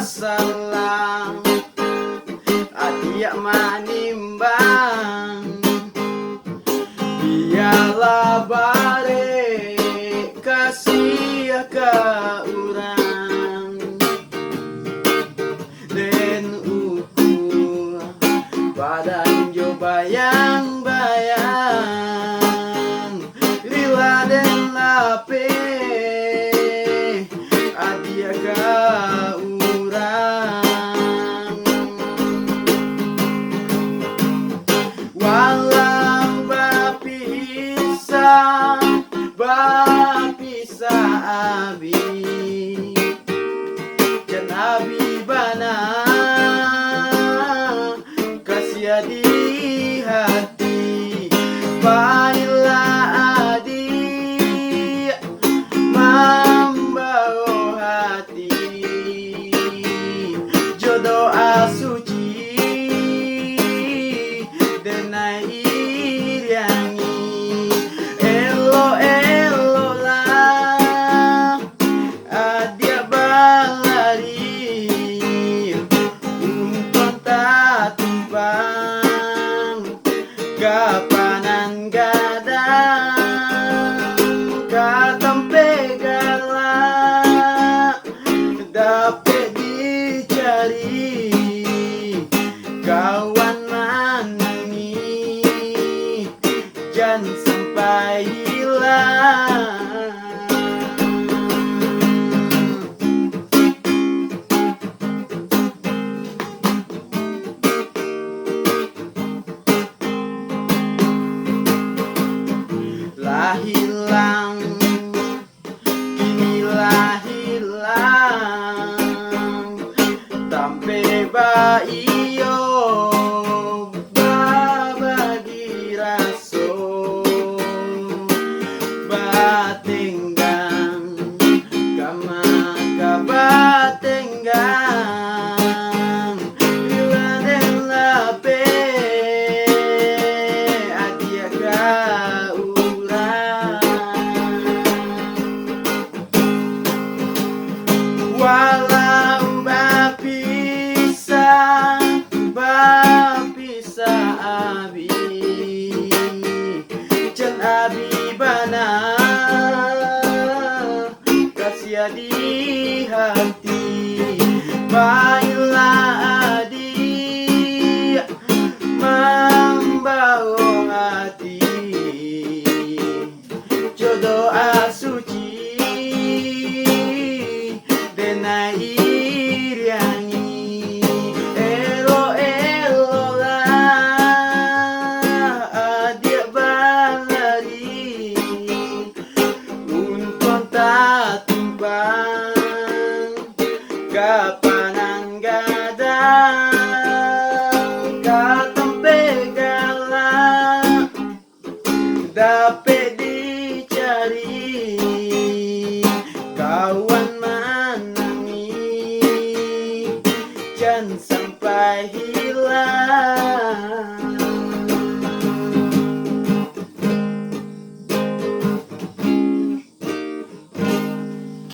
salah adia manimbang biarlah bare kasih ka urang den ukur badan jo bayang-bayang lila den lape adia ka urang walau bapisa abi jan abi bana kasih di hati baila adi membawa hati jodoh asuci denai iriangi elo elo lah adia balari untung tak tumpang kapanan gadang katampe galak dapat dicari kawan manangi jangan sampai hilang. Lah hilang, kinilah hilang, tampe ba iyo babagi raso batenggang kama kabatenggang lila den lape adia ka walau bapisa abi jan abi bana kasih di hati baila adi membawa hati jodoh asuci denai iriangi elo elo lah adia balari untung tak tumpang kapanan gadang katampe galak dapat dicari kawan manangi jangan sampai hilang.